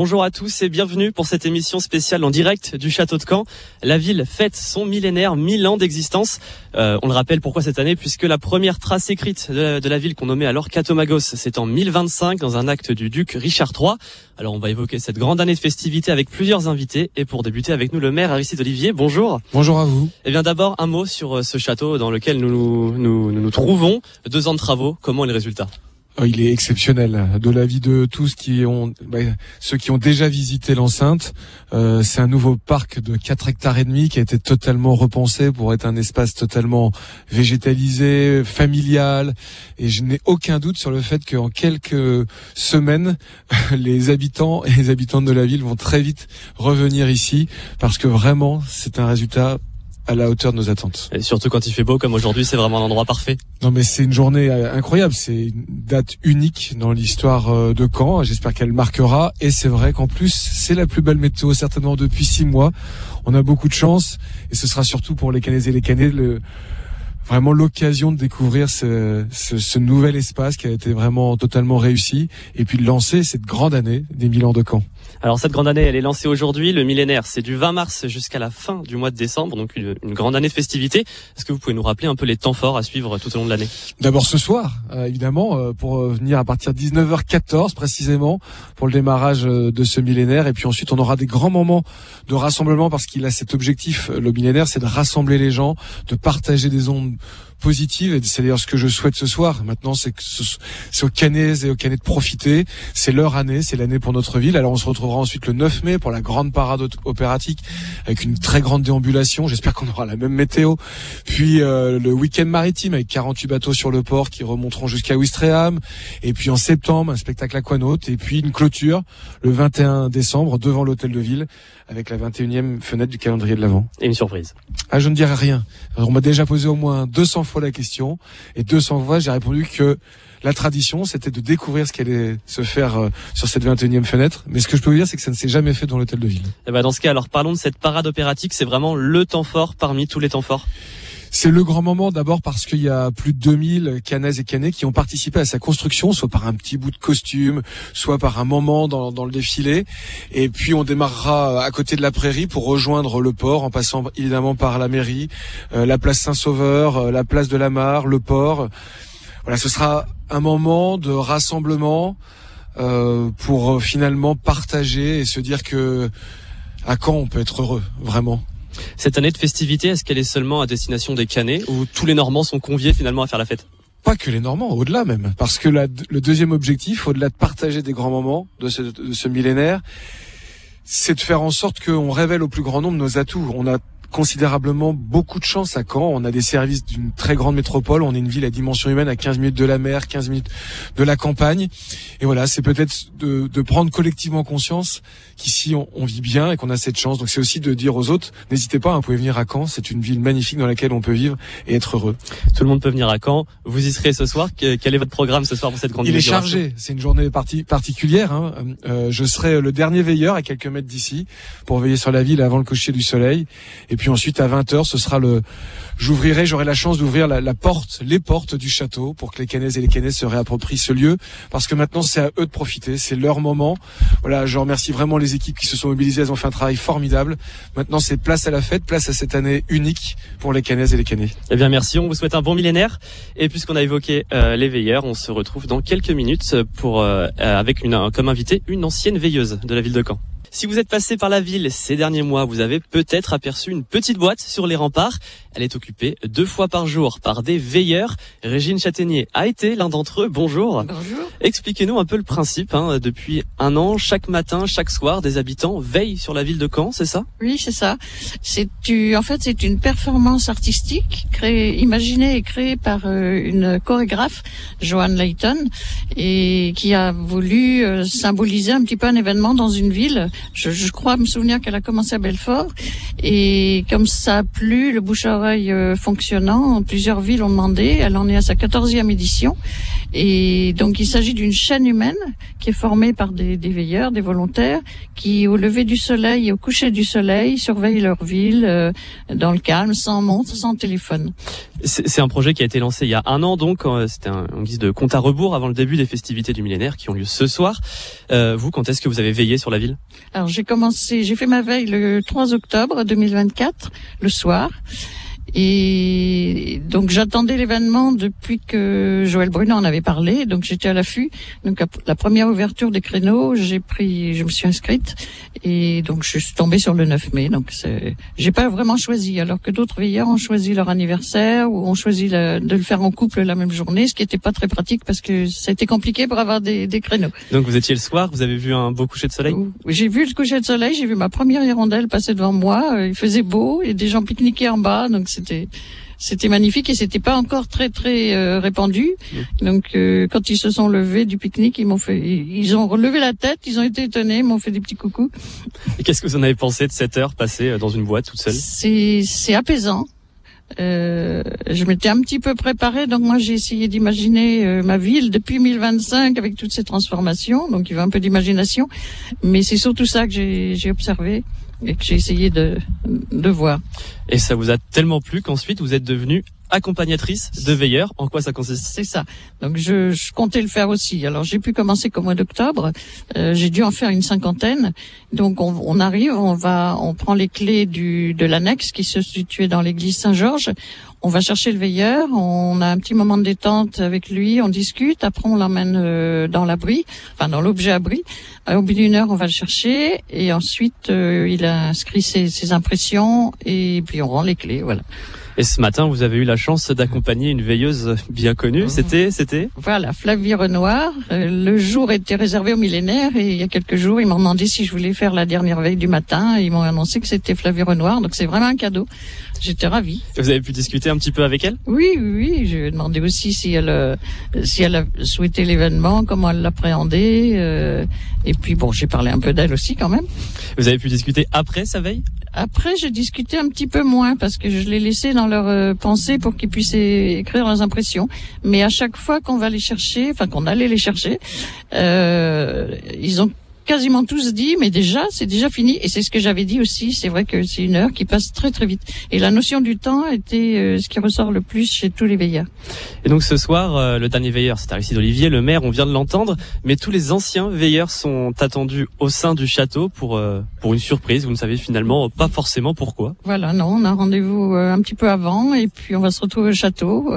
Bonjour à tous et bienvenue pour cette émission spéciale en direct du château de Caen. La ville fête son millénaire, 1000 ans d'existence. On le rappelle pourquoi cette année, puisque la première trace écrite de la ville qu'on nommait alors Catomagos, c'est en 1025 dans un acte du duc Richard III. Alors on va évoquer cette grande année de festivités avec plusieurs invités et pour débuter avec nous le maire Aristide Olivier. Bonjour. Bonjour à vous. Et bien d'abord un mot sur ce château dans lequel nous nous trouvons. 2 ans de travaux, comment est le résultat ? Il est exceptionnel. De l'avis de tous ceux qui ont déjà visité l'enceinte, c'est un nouveau parc de 4 hectares et demi qui a été totalement repensé pour être un espace totalement végétalisé, familial. Et je n'ai aucun doute sur le fait qu'en quelques semaines, les habitants et les habitantes de la ville vont très vite revenir ici parce que vraiment, c'est un résultat à la hauteur de nos attentes. Et surtout quand il fait beau comme aujourd'hui, c'est vraiment l'endroit parfait. Non mais c'est une journée incroyable, c'est une date unique dans l'histoire de Caen, j'espère qu'elle marquera et c'est vrai qu'en plus c'est la plus belle météo certainement depuis 6 mois. On a beaucoup de chance et ce sera surtout pour les Canaises et les Canais vraiment l'occasion de découvrir ce nouvel espace qui a été vraiment totalement réussi et puis de lancer cette grande année des 1000 ans de Caen. Alors cette grande année, elle est lancée aujourd'hui. Le millénaire, c'est du 20 mars jusqu'à la fin du mois de décembre, donc une grande année de festivités. Est-ce que vous pouvez nous rappeler un peu les temps forts à suivre tout au long de l'année ? D'abord ce soir, évidemment, pour venir à partir de 19h14 précisément pour le démarrage de ce millénaire. Et puis ensuite, on aura des grands moments de rassemblement parce qu'il a cet objectif, le millénaire, c'est de rassembler les gens, de partager des ondes positive et c'est d'ailleurs ce que je souhaite ce soir. Maintenant, c'est aux Canaises et aux Canais de profiter. C'est leur année, c'est l'année pour notre ville. Alors on se retrouvera ensuite le 9 mai pour la grande parade opératique avec une très grande déambulation. J'espère qu'on aura la même météo. Puis le week-end maritime avec 48 bateaux sur le port qui remonteront jusqu'à Ouistreham. Et puis en septembre, un spectacle aquanaute. Et puis une clôture le 21 décembre devant l'hôtel de ville avec la 21e fenêtre du calendrier de l'Avent. Et une surprise. Ah, je ne dirai rien. Alors, on m'a déjà posé au moins 200 fois la question et 200 fois j'ai répondu que la tradition c'était de découvrir ce qui allait se faire sur cette 21e fenêtre, mais ce que je peux vous dire c'est que ça ne s'est jamais fait dans l'hôtel de ville. Et dans ce cas, alors parlons de cette parade opératique, c'est vraiment le temps fort parmi tous les temps forts. C'est le grand moment d'abord parce qu'il y a plus de 2000 Canaises et Canais qui ont participé à sa construction, soit par un petit bout de costume, soit par un moment dans le défilé. Et puis on démarrera à côté de la prairie pour rejoindre le port en passant évidemment par la mairie, la place Saint-Sauveur, la place de la Mare, le port. Voilà, ce sera un moment de rassemblement pour finalement partager et se dire que à Caen on peut être heureux, vraiment. Cette année de festivité, est-ce qu'elle est seulement à destination des Canais ou tous les Normands sont conviés finalement à faire la fête ? Pas que les Normands, au-delà même. Parce que le deuxième objectif, au-delà de partager des grands moments de ce millénaire, c'est de faire en sorte qu'on révèle au plus grand nombre nos atouts. On a considérablement beaucoup de chance à Caen. On a des services d'une très grande métropole. On est une ville à dimension humaine à 15 minutes de la mer, 15 minutes de la campagne. Et voilà, c'est peut-être de prendre collectivement conscience qu'ici on vit bien et qu'on a cette chance. Donc c'est aussi de dire aux autres, n'hésitez pas, vous pouvez venir à Caen. C'est une ville magnifique dans laquelle on peut vivre et être heureux. Tout le monde peut venir à Caen. Vous y serez ce soir. Quel est votre programme ce soir pour cette grande Il est chargé. C'est une journée particulière. Hein. Je serai le dernier veilleur à quelques mètres d'ici pour veiller sur la ville avant le coucher du soleil. Et puis ensuite, à 20h, j'aurai la chance d'ouvrir les portes du château pour que les Canaises et les Canais se réapproprient ce lieu. Parce que maintenant, c'est à eux de profiter. C'est leur moment. Voilà, je remercie vraiment les équipes qui se sont mobilisées. Elles ont fait un travail formidable. Maintenant, c'est place à la fête, place à cette année unique pour les Canaises et les Canais. Eh bien, merci. On vous souhaite un bon millénaire. Et puisqu'on a évoqué les veilleurs, on se retrouve dans quelques minutes avec comme invité une ancienne veilleuse de la ville de Caen. Si vous êtes passé par la ville ces derniers mois, vous avez peut-être aperçu une petite boîte sur les remparts. Elle est occupée 2 fois par jour par des veilleurs. Régine Châtaignier a été l'un d'entre eux. Bonjour. Bonjour. Expliquez-nous un peu le principe. Depuis 1 an, chaque matin, chaque soir, des habitants veillent sur la ville de Caen, c'est ça ? Oui, c'est ça. C'est une performance artistique imaginée et créée par une chorégraphe, Joanne Layton, et qui a voulu symboliser un petit peu un événement dans une ville. Je crois me souvenir qu'elle a commencé à Belfort. Et comme ça a plu, le bouche à oreille fonctionnant, plusieurs villes ont demandé. Elle en est à sa 14e édition. Et donc il s'agit d'une chaîne humaine qui est formée par des veilleurs, des volontaires, qui au lever du soleil et au coucher du soleil surveillent leur ville dans le calme, sans montre, sans téléphone. C'est un projet qui a été lancé il y a un an, donc c'était en guise de compte à rebours avant le début des festivités du millénaire qui ont lieu ce soir. Vous, quand est-ce que vous avez veillé sur la ville? Alors j'ai fait ma veille le 3 octobre 2024, le soir. Et donc j'attendais l'événement depuis que Joël Bruno en avait parlé, donc j'étais à l'affût. Donc la première ouverture des créneaux, je me suis inscrite et donc je suis tombée sur le 9 mai. Donc j'ai pas vraiment choisi, alors que d'autres veilleurs ont choisi leur anniversaire ou ont choisi de le faire en couple la même journée, ce qui était pas très pratique parce que ça a été compliqué pour avoir des créneaux. Donc vous étiez le soir, vous avez vu un beau coucher de soleil? J'ai vu le coucher de soleil, j'ai vu ma première hirondelle passer devant moi, il faisait beau et des gens pique-niquaient en bas, donc c'était magnifique et c'était pas encore très répandu. Donc quand ils se sont levés du pique-nique, ils ont relevé la tête, ils ont été étonnés, ils m'ont fait des petits coucous. Et qu'est-ce que vous en avez pensé de cette heure passée dans une boîte toute seule? C'est apaisant. Je m'étais un petit peu préparée, donc moi j'ai essayé d'imaginer ma ville depuis 1025 avec toutes ces transformations, donc il y avait un peu d'imagination, mais c'est surtout ça que j'ai observé et que j'ai essayé de voir. Et ça vous a tellement plu qu'ensuite vous êtes devenue accompagnatrice de veilleurs. En quoi ça consiste? C'est ça. Donc je comptais le faire aussi. Alors j'ai pu commencer qu'au mois d'octobre. J'ai dû en faire une 50aine. Donc on arrive, on prend les clés de l'annexe qui se situait dans l'église Saint-Georges. On va chercher le veilleur, on a un petit moment de détente avec lui, on discute, après on l'emmène dans l'abri, enfin dans l'objet abri. Au bout d'une heure, on va le chercher et ensuite il a inscrit ses impressions et puis on rend les clés, voilà. Et ce matin, vous avez eu la chance d'accompagner une veilleuse bien connue. C'était Voilà, Flavie Renoir. Le jour était réservé au millénaire et il y a quelques jours, ils m'ont demandé si je voulais faire la dernière veille du matin. Et ils m'ont annoncé que c'était Flavie Renoir, donc c'est vraiment un cadeau. J'étais ravie. Vous avez pu discuter un petit peu avec elle? Oui. Je lui ai demandé aussi si elle a souhaité l'événement, comment elle l'appréhendait. Et puis bon, j'ai parlé un peu d'elle aussi quand même. Vous avez pu discuter après sa veille? Après, j'ai discuté un petit peu moins parce que je l'ai laissé dans leur pensée pour qu'ils puissent écrire leurs impressions. Mais à chaque fois qu'on va les chercher, enfin qu'on allait les chercher, ils ont quasiment tous dit, mais c'est déjà fini. Et c'est ce que j'avais dit aussi. C'est vrai que c'est une heure qui passe très très vite. Et la notion du temps était ce qui ressort le plus chez tous les veilleurs. Et donc ce soir, le dernier veilleur, c'est Aristide Olivier, le maire, on vient de l'entendre. Mais tous les anciens veilleurs sont attendus au sein du château pour une surprise. Vous ne savez finalement pas forcément pourquoi. Voilà, non, on a rendez-vous un petit peu avant et puis on va se retrouver au château.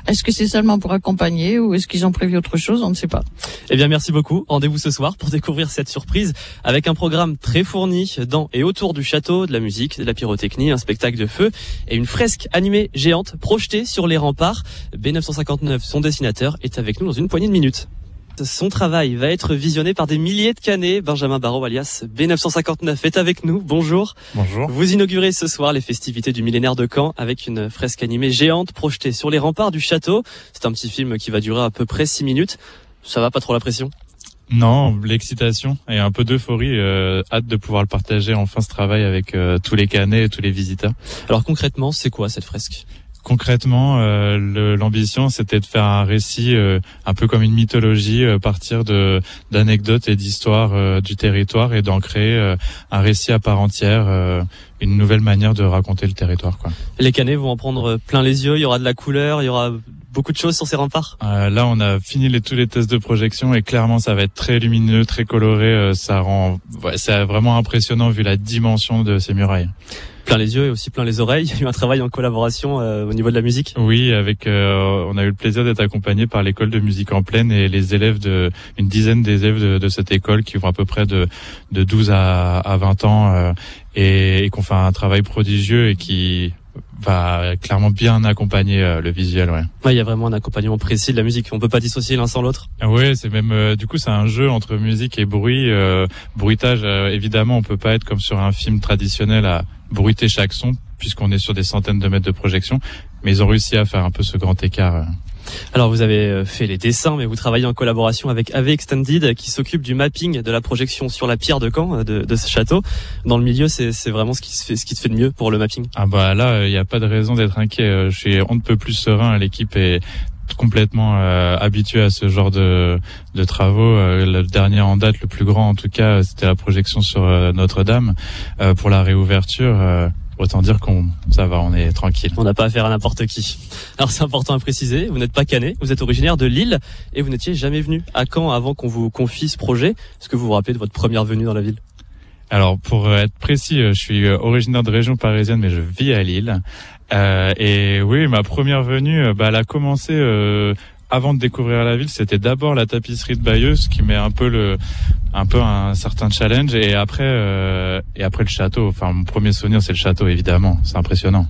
Est-ce que c'est seulement pour accompagner ou est-ce qu'ils ont prévu autre chose? On ne sait pas. Eh bien, merci beaucoup. Rendez-vous ce soir pour découvrir cette surprise avec un programme très fourni dans et autour du château, de la musique, de la pyrotechnie, un spectacle de feu et une fresque animée géante projetée sur les remparts. B959, son dessinateur, est avec nous dans une poignée de minutes. Son travail va être visionné par des milliers de Cannais. Benjamin Barraud, alias B959, est avec nous. Bonjour. Bonjour. Vous inaugurez ce soir les festivités du millénaire de Caen avec une fresque animée géante projetée sur les remparts du château. C'est un petit film qui va durer à peu près 6 minutes. Ça va, pas trop la pression? Non, l'excitation et un peu d'euphorie. Hâte de pouvoir le partager enfin ce travail avec tous les Cannais et tous les visiteurs. Alors concrètement, c'est quoi cette fresque? Concrètement, l'ambition, c'était de faire un récit un peu comme une mythologie, partir d'anecdotes et d'histoires du territoire et d'en créer un récit à part entière, une nouvelle manière de raconter le territoire, quoi. Les Cannais vont en prendre plein les yeux, il y aura de la couleur, il y aura beaucoup de choses sur ces remparts. Là, on a fini tous les tests de projection et clairement, ça va être très lumineux, très coloré. C'est vraiment impressionnant vu la dimension de ces murailles. Plein les yeux et aussi plein les oreilles. Il y a eu un travail en collaboration au niveau de la musique. Oui, on a eu le plaisir d'être accompagné par l'école de musique en plaine et les élèves une dizaine d'élèves de cette école qui vont à peu près de 12 à 20 ans et qui ont fait un travail prodigieux et qui va clairement bien accompagner le visuel, ouais. Ouais, il y a vraiment un accompagnement précis de la musique. On peut pas dissocier l'un sans l'autre. Ouais, c'est même du coup c'est un jeu entre musique et bruit, bruitage. Évidemment, on peut pas être comme sur un film traditionnel à bruiter chaque son puisqu'on est sur des centaines de mètres de projection, mais ils ont réussi à faire un peu ce grand écart. Alors vous avez fait les dessins, mais vous travaillez en collaboration avec AV Extended qui s'occupe du mapping de la projection sur la pierre de Caen de ce château. Dans le milieu, c'est vraiment ce qui se fait de mieux pour le mapping. Ah bah là, il n'y a pas de raison d'être inquiet. On ne peut plus serein. L'équipe est complètement habituée à ce genre de travaux. Le dernier en date, le plus grand en tout cas, c'était la projection sur Notre-Dame pour la réouverture. Autant dire ça va, on est tranquille. On n'a pas affaire à n'importe qui. Alors c'est important à préciser, vous n'êtes pas canet, vous êtes originaire de Lille et vous n'étiez jamais venu à Caen avant qu'on vous confie ce projet. Est-ce que vous vous rappelez de votre première venue dans la ville ? Alors pour être précis, je suis originaire de région parisienne mais je vis à Lille. Et oui, ma première venue, elle a commencé avant de découvrir la ville, c'était d'abord la tapisserie de Bayeux, ce qui met un peu un certain challenge, et après le château. Enfin, mon premier souvenir, c'est le château, évidemment. C'est impressionnant.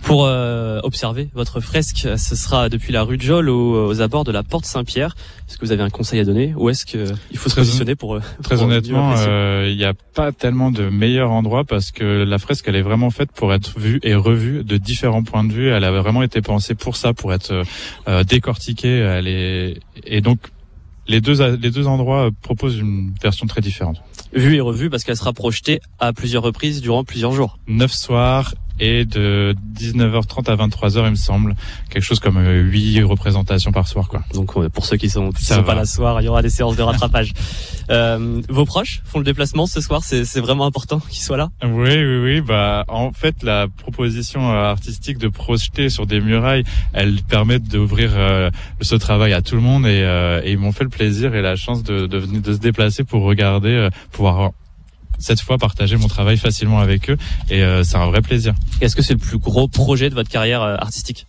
Pour observer votre fresque, ce sera depuis la rue de Jolle aux abords de la porte Saint-Pierre. Est-ce que vous avez un conseil à donner, ou est-ce que il faut se positionner pour très honnêtement, il n'y a pas tellement de meilleur endroit parce que la fresque, elle est vraiment faite pour être vue et revue de différents points de vue. Elle a vraiment été pensée pour ça, pour être décortiquée. Et donc les deux endroits proposent une version très différente. Vue et revue parce qu'elle sera projetée à plusieurs reprises durant plusieurs jours. 9 soirs et de 19h30 à 23h, il me semble. Quelque chose comme 8 représentations par soir, quoi. Donc pour ceux qui sont pas là ce soir, il y aura des séances de rattrapage. Vos proches font le déplacement ce soir, c'est vraiment important qu'ils soient là. Oui. En fait, la proposition artistique de projeter sur des murailles, elle permet d'ouvrir ce travail à tout le monde et ils m'ont fait le plaisir et la chance de se déplacer pour regarder, pouvoir cette fois partager mon travail facilement avec eux et c'est un vrai plaisir. Est-ce que c'est le plus gros projet de votre carrière artistique ?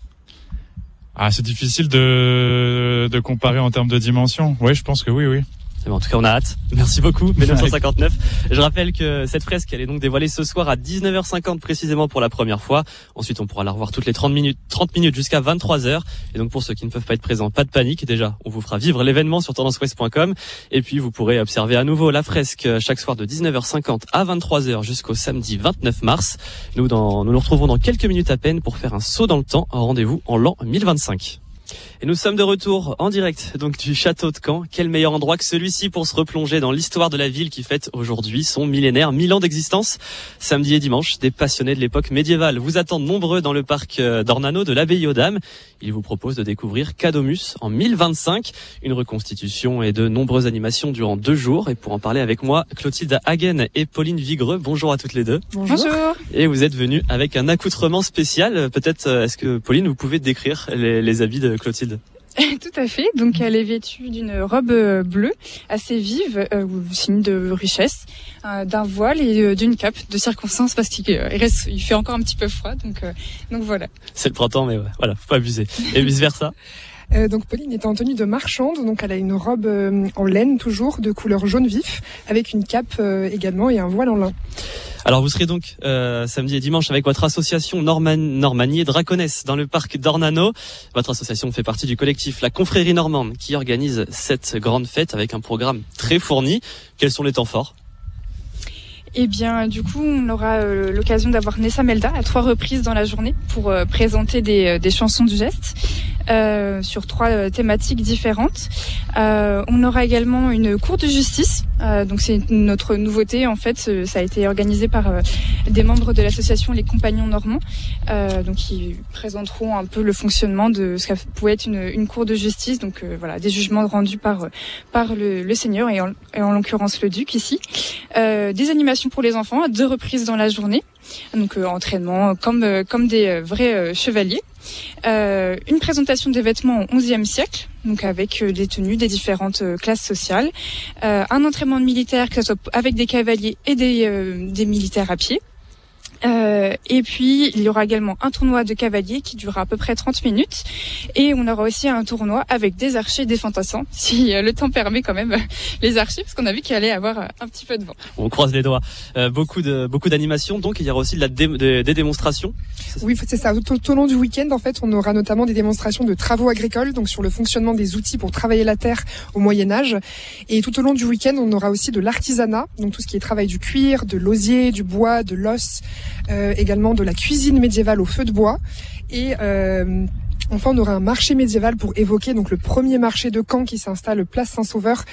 C'est difficile de comparer en termes de dimension. Oui, je pense que oui. En tout cas, on a hâte. Merci beaucoup, 1959. Je rappelle que cette fresque, elle est donc dévoilée ce soir à 19h50 précisément pour la première fois. Ensuite, on pourra la revoir toutes les 30 minutes jusqu'à 23h. Et donc, pour ceux qui ne peuvent pas être présents, pas de panique. Déjà, on vous fera vivre l'événement sur tendanceouest.com. Et puis, vous pourrez observer à nouveau la fresque chaque soir de 19h50 à 23h jusqu'au samedi 29 mars. Nous nous retrouvons dans quelques minutes à peine pour faire un saut dans le temps. Un rendez-vous en l'an 1025. Et nous sommes de retour en direct donc du château de Caen. Quel meilleur endroit que celui-ci pour se replonger dans l'histoire de la ville qui fête aujourd'hui son millénaire, 1000 ans d'existence. Samedi et dimanche, des passionnés de l'époque médiévale vous attendent nombreux dans le parc d'Ornano de l'Abbaye aux Dames. Ils vous proposent de découvrir Cadomus en 1025, une reconstitution et de nombreuses animations durant 2 jours. Et pour en parler avec moi, Clotilde Hagen et Pauline Vigreux. Bonjour à toutes les deux. Bonjour. Et vous êtes venues avec un accoutrement spécial. Peut-être, est-ce que Pauline, vous pouvez décrire les habits de Clotilde ? Tout à fait. Donc, elle est vêtue d'une robe bleue assez vive, signe de richesse, d'un voile et d'une cape de circonstance parce qu'il fait encore un petit peu froid. Donc voilà. C'est le printemps, mais voilà, faut pas abuser. Et vice versa. Donc Pauline est en tenue de marchande, donc elle a une robe en laine toujours de couleur jaune vif, avec une cape également et un voile en lin. Alors vous serez donc samedi et dimanche avec votre association Normanie et Draconesse dans le parc d'Ornano. Votre association fait partie du collectif La Confrérie Normande qui organise cette grande fête avec un programme très fourni. Quels sont les temps forts ? Eh bien, du coup, on aura l'occasion d'avoir Nessa Melda à 3 reprises dans la journée pour présenter des chansons du geste sur 3 thématiques différentes. On aura également une cour de justice. Donc, c'est notre nouveauté. En fait, ça a été organisé par des membres de l'association Les Compagnons Normands. Donc, ils présenteront un peu le fonctionnement de ce que pouvait être une cour de justice. Donc, voilà, des jugements rendus par le Seigneur et en l'occurrence le Duc ici. Des animations pour les enfants à 2 reprises dans la journée, donc entraînement comme des vrais chevaliers. Une présentation des vêtements au XIe siècle, donc avec des tenues des différentes classes sociales, un entraînement de militaires, que ce soit avec des cavaliers et des militaires à pied. Et puis il y aura également un tournoi de cavaliers qui durera à peu près 30 minutes et on aura aussi un tournoi avec des archers et des fantassins si le temps permet quand même les archers parce qu'on a vu qu'il allait avoir un petit peu de vent. On croise les doigts. Beaucoup d'animations, donc il y aura aussi des démonstrations. Oui, c'est ça. Tout au long du week-end, en fait, on aura notamment des démonstrations de travaux agricoles, donc sur le fonctionnement des outils pour travailler la terre au Moyen-Âge. Et tout au long du week-end, on aura aussi de l'artisanat, donc tout ce qui est travail du cuir, de l'osier, du bois, de l'os, également de la cuisine médiévale au feu de bois. Et Enfin, on aura un marché médiéval pour évoquer donc le premier marché de Caen qui s'installe place Saint-Sauveur.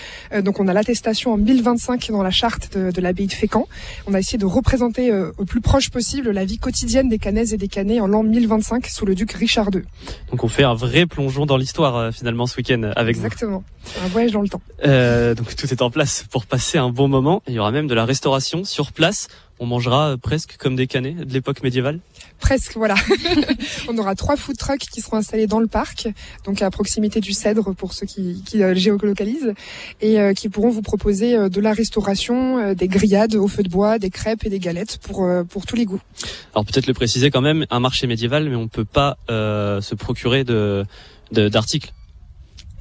Donc on a l'attestation en 1025 dans la charte de l'abbaye de Fécamp. On a essayé de représenter au plus proche possible la vie quotidienne des Cannaises et des Cannais en l'an 1025 sous le duc Richard II. Donc on fait un vrai plongeon dans l'histoire finalement ce week-end avec Exactement. Un voyage dans le temps. Donc tout est en place pour passer un bon moment. Il y aura même de la restauration sur place. On mangera presque comme des Cannais de l'époque médiévale. Presque, voilà. On aura 3 food trucks qui seront installés dans le parc, donc à proximité du Cèdre pour ceux qui géolocalisent, et qui pourront vous proposer de la restauration, des grillades au feu de bois, des crêpes et des galettes pour tous les goûts. Alors peut-être le préciser quand même, un marché médiéval, mais on peut pas se procurer d'articles.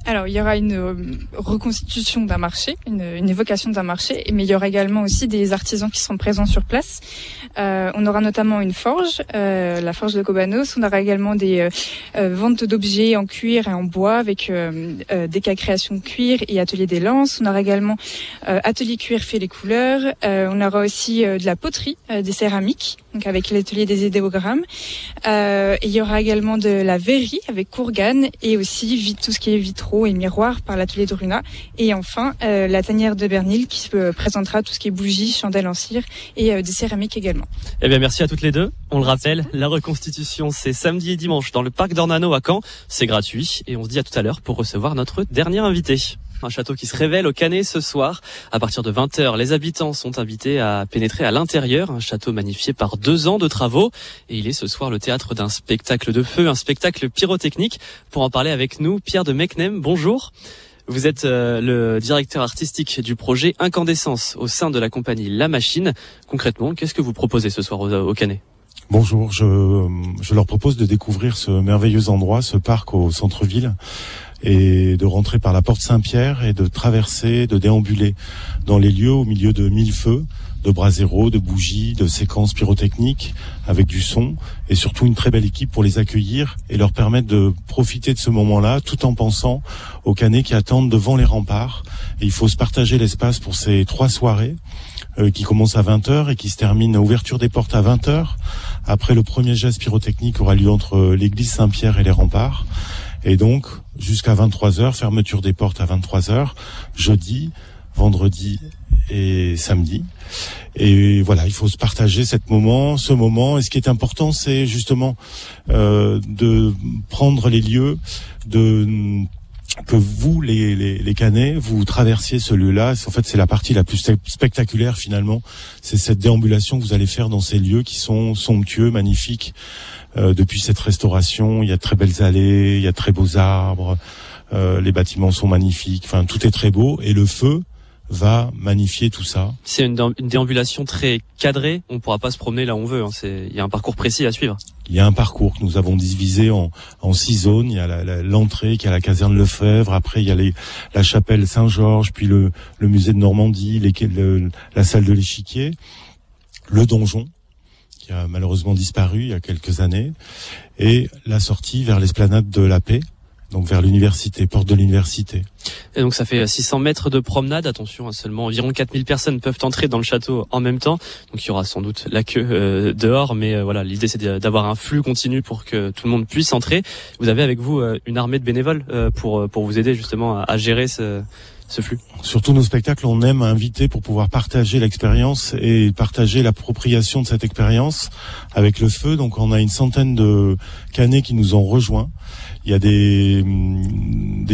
Alors, il y aura une reconstitution d'un marché, une évocation d'un marché, mais il y aura également aussi des artisans qui seront présents sur place. On aura notamment une forge, la forge de Kobanos. On aura également des ventes d'objets en cuir et en bois avec des cas création de cuir et atelier des lances. On aura également atelier cuir fait les couleurs. On aura aussi de la poterie, des céramiques, donc avec l'atelier des idéogrammes. Et il y aura également de la verrerie avec courgane et aussi tout ce qui est vitraux et miroirs par l'atelier de Runa. Et enfin, la tanière de Bernil qui présentera tout ce qui est bougies, chandelles en cire et des céramiques également. Eh bien, merci à toutes les deux. On le rappelle, la reconstitution, c'est samedi et dimanche dans le parc d'Ornano à Caen. C'est gratuit et on se dit à tout à l'heure pour recevoir notre dernier invité. Un château qui se révèle au Cannet ce soir. À partir de 20h, les habitants sont invités à pénétrer à l'intérieur. Un château magnifié par 2 ans de travaux. Et il est ce soir le théâtre d'un spectacle de feu, un spectacle pyrotechnique. Pour en parler avec nous, Pierre de Mecnem, bonjour. Vous êtes le directeur artistique du projet Incandescence au sein de la compagnie La Machine. Concrètement, qu'est-ce que vous proposez ce soir au Cannet ? Bonjour, je leur propose de découvrir ce merveilleux endroit, ce parc au centre-ville, et de rentrer par la porte Saint-Pierre et de traverser, de déambuler dans les lieux au milieu de 1000 feux, de braséros, de bougies, de séquences pyrotechniques avec du son et surtout une très belle équipe pour les accueillir et leur permettre de profiter de ce moment-là tout en pensant aux Cannais qui attendent devant les remparts. Et il faut se partager l'espace pour ces 3 soirées qui commencent à 20h et qui se terminent à ouverture des portes à 20h. Après, le premier geste pyrotechnique aura lieu entre l'église Saint-Pierre et les remparts. Et donc, jusqu'à 23h, fermeture des portes à 23h, jeudi, vendredi et samedi. Et voilà, il faut se partager ce moment. Et ce qui est important, c'est justement de prendre les lieux, que vous, les Cannais, vous traversiez ce lieu-là. En fait, c'est la partie la plus spectaculaire finalement. C'est cette déambulation que vous allez faire dans ces lieux qui sont somptueux, magnifiques. Depuis cette restauration, il y a de très belles allées, il y a de très beaux arbres, les bâtiments sont magnifiques. Enfin, tout est très beau et le feu va magnifier tout ça. C'est une déambulation très cadrée. On ne pourra pas se promener là où on veut. Il y a un parcours précis à suivre. Il y a un parcours que nous avons divisé en 6 zones. Il y a l'entrée qui est à la caserne Lefebvre. Après, il y a la chapelle Saint-Georges, puis le musée de Normandie, la salle de l'échiquier, le donjon, qui a malheureusement disparu il y a quelques années, et la sortie vers l'esplanade de la Paix, donc vers l'université, porte de l'université. Et donc ça fait 600 mètres de promenade. Attention, seulement environ 4000 personnes peuvent entrer dans le château en même temps. Donc il y aura sans doute la queue dehors, mais voilà, l'idée c'est d'avoir un flux continu pour que tout le monde puisse entrer. Vous avez avec vous une armée de bénévoles pour vous aider justement à gérer ce flux. Surtout nos spectacles, on aime inviter pour pouvoir partager l'expérience et partager l'appropriation de cette expérience avec le feu. Donc on a une centaine de Cannais qui nous ont rejoints. Il y a des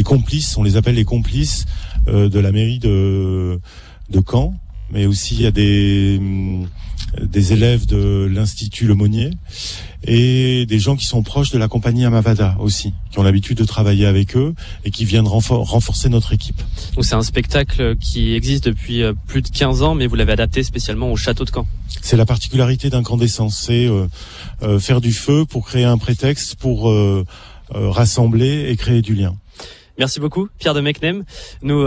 complices, on les appelle les complices de la mairie de Caen, mais aussi il y a des élèves de l'Institut Le Monnier et des gens qui sont proches de la compagnie Amavada aussi, qui ont l'habitude de travailler avec eux et qui viennent renforcer notre équipe. Donc c'est un spectacle qui existe depuis plus de 15 ans, mais vous l'avez adapté spécialement au château de Caen. C'est la particularité d'Incandescence, c'est faire du feu pour créer un prétexte pour rassembler et créer du lien. Merci beaucoup, Pierre de Mecnem. Nous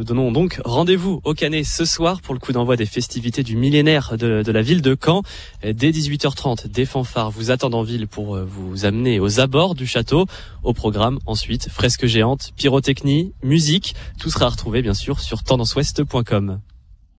donnons donc rendez-vous au Cannet ce soir pour le coup d'envoi des festivités du millénaire de la ville de Caen. Dès 18h30, des fanfares vous attendent en ville pour vous amener aux abords du château. Au programme, ensuite, fresques géantes, pyrotechnie, musique. Tout sera retrouvé, bien sûr, sur tendanceouest.com.